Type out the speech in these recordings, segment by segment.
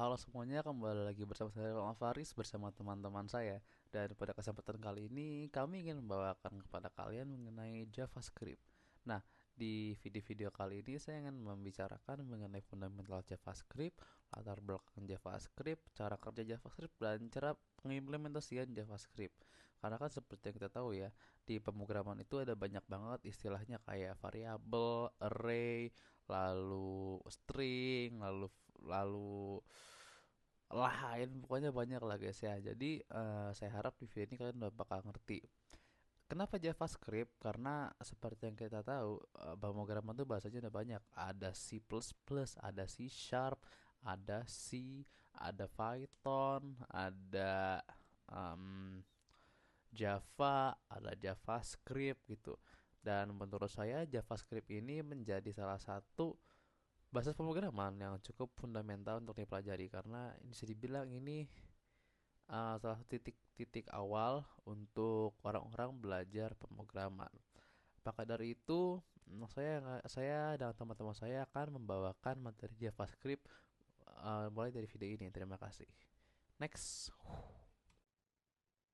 Halo semuanya, kembali lagi bersama saya Bang Faris bersama teman-teman saya. Dan pada kesempatan kali ini kami ingin membawakan kepada kalian mengenai JavaScript. Nah, di video-video kali ini saya ingin membicarakan mengenai fundamental JavaScript, latar belakang JavaScript, cara kerja JavaScript, dan cara pengimplementasian JavaScript. Karena kan seperti yang kita tahu ya, di pemrograman itu ada banyak banget istilahnya kayak variabel, array, lalu string, lalu lain pokoknya banyak lah guys ya. Jadi saya harap di video ini kalian udah bakal ngerti kenapa JavaScript, karena seperti yang kita tahu pemrograman tuh bahasanya udah banyak. Ada C++, ada C Sharp, ada C, ada Python, ada em, Java, ada JavaScript gitu. Dan menurut saya JavaScript ini menjadi salah satu bahasa pemrograman yang cukup fundamental untuk dipelajari, karena bisa dibilang ini salah satu titik-titik awal untuk orang-orang belajar pemrograman. Maka dari itu, saya dan teman-teman saya akan membawakan materi JavaScript mulai dari video ini. Terima kasih. Next.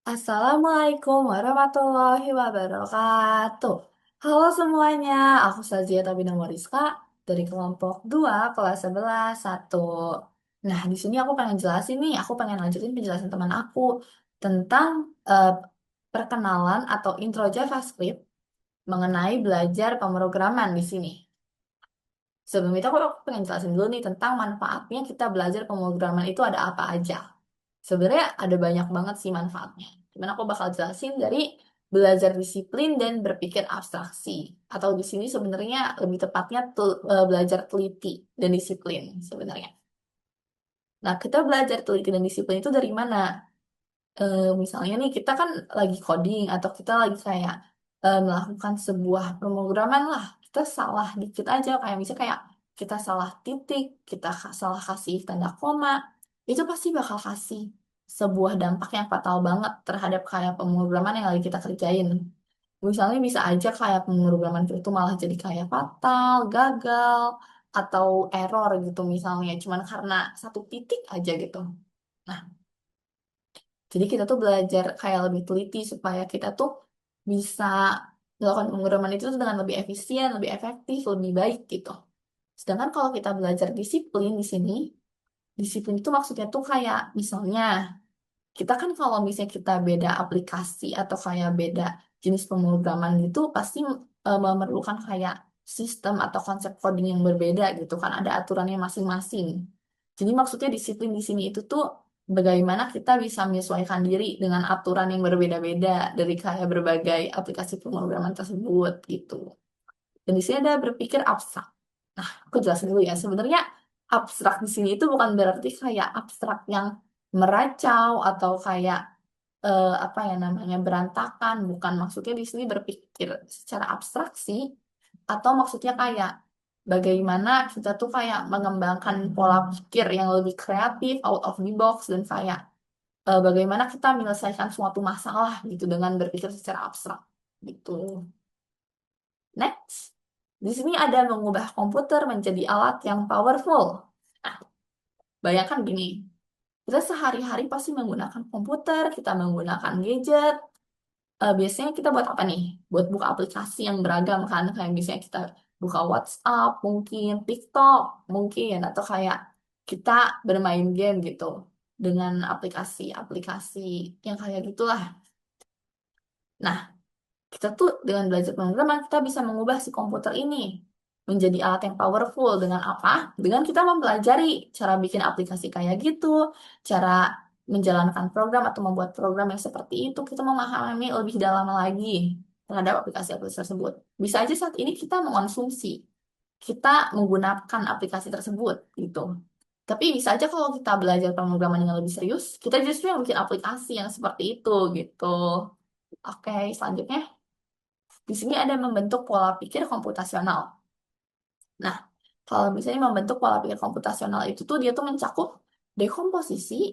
Assalamualaikum warahmatullahi wabarakatuh. Halo semuanya, aku Sazia Tabina Moriska dari kelompok 2 kelas 11 1. Nah, di sini aku pengen jelasin nih, aku pengen lanjutin penjelasan teman aku tentang eh, perkenalan atau intro JavaScript mengenai belajar pemrograman di sini. Sebelum itu aku pengen jelasin dulu nih tentang manfaatnya kita belajar pemrograman itu ada apa aja. Sebenarnya ada banyak banget sih manfaatnya. Cuman aku bakal jelasin dari belajar disiplin dan berpikir abstraksi. Atau di sini sebenarnya lebih tepatnya belajar teliti dan disiplin sebenarnya. Nah, kita belajar teliti dan disiplin itu dari mana? Misalnya nih kita kan lagi coding atau kita lagi kayak melakukan sebuah pemrograman lah. Kita salah dikit aja kayak misalnya kayak kita salah titik, kita salah kasih tanda koma, itu pasti bakal kasih sebuah dampak yang fatal banget terhadap kayak pemrograman yang lagi kita kerjain. Misalnya bisa aja kayak pemrograman itu malah jadi kayak fatal, gagal, atau error gitu misalnya, cuman karena satu titik aja gitu. Nah, jadi kita tuh belajar kayak lebih teliti supaya kita tuh bisa melakukan pemrograman itu tuh dengan lebih efisien, lebih efektif, lebih baik gitu. Sedangkan kalau kita belajar disiplin di sini, disiplin itu maksudnya tuh kayak misalnya kita kan kalau misalnya kita beda aplikasi atau kayak beda jenis pemrograman gitu pasti memerlukan kayak sistem atau konsep coding yang berbeda gitu kan ada aturannya masing-masing. Jadi maksudnya disiplin di sini itu tuh bagaimana kita bisa menyesuaikan diri dengan aturan yang berbeda-beda dari kayak berbagai aplikasi pemrograman tersebut gitu. Dan di sini ada berpikir abstrak. Nah, aku jelasin dulu ya. Sebenarnya abstrak di sini itu bukan berarti kayak abstrak yang meracau atau kayak apa ya namanya berantakan. Bukan maksudnya di sini berpikir secara abstraksi atau maksudnya kayak bagaimana kita tuh kayak mengembangkan pola pikir yang lebih kreatif, out of the box dan kayak bagaimana kita menyelesaikan suatu masalah gitu dengan berpikir secara abstrak gitu. Next. Di sini ada mengubah komputer menjadi alat yang powerful. Nah, bayangkan gini, kita sehari-hari pasti menggunakan komputer, kita menggunakan gadget. Biasanya kita buat apa nih? Buat buka aplikasi yang beragam kan, kayak misalnya kita buka WhatsApp, mungkin TikTok, mungkin, atau kayak kita bermain game gitu dengan aplikasi-aplikasi yang kayak gitulah. Nah, kita tuh dengan belajar pemrograman kita bisa mengubah si komputer ini menjadi alat yang powerful dengan apa? Dengan kita mempelajari cara bikin aplikasi kayak gitu, cara menjalankan program atau membuat program yang seperti itu, kita memahami lebih dalam lagi terhadap aplikasi-aplikasi tersebut. Bisa aja saat ini kita mengonsumsi, kita menggunakan aplikasi tersebut gitu. Tapi bisa aja kalau kita belajar pemrograman yang lebih serius, kita justru yang bikin aplikasi yang seperti itu gitu. Oke, selanjutnya. Di sini ada membentuk pola pikir komputasional. Nah, kalau misalnya membentuk pola pikir komputasional itu tuh dia tuh mencakup dekomposisi,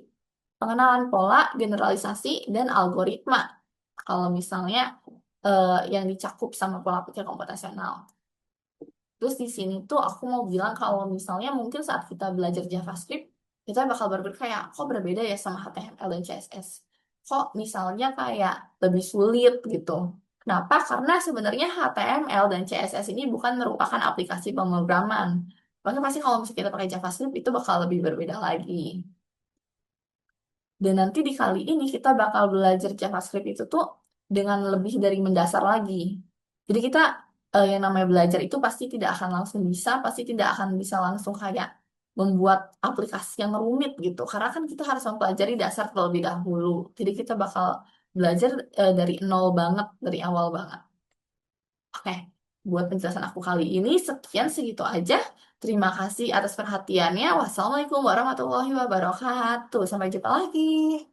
pengenalan pola, generalisasi, dan algoritma. Kalau misalnya yang dicakup sama pola pikir komputasional. Terus di sini tuh aku mau bilang kalau misalnya mungkin saat kita belajar JavaScript, kita bakal berpikir kayak kok berbeda ya sama HTML dan CSS. Kok misalnya kayak lebih sulit gitu. Kenapa? Karena sebenarnya HTML dan CSS ini bukan merupakan aplikasi pemrograman. Maka pasti kalau misalnya kita pakai JavaScript itu bakal lebih berbeda lagi. Dan nanti di kali ini kita bakal belajar JavaScript itu tuh dengan lebih dari mendasar lagi. Jadi kita yang namanya belajar itu pasti tidak akan langsung bisa, pasti tidak akan bisa langsung kayak membuat aplikasi yang rumit gitu. Karena kan kita harus mempelajari dasar terlebih dahulu. Jadi kita bakal belajar dari nol banget, dari awal banget. Oke, buat penjelasan aku kali ini sekian segitu aja. Terima kasih atas perhatiannya. Wassalamualaikum warahmatullahi wabarakatuh. Sampai jumpa lagi.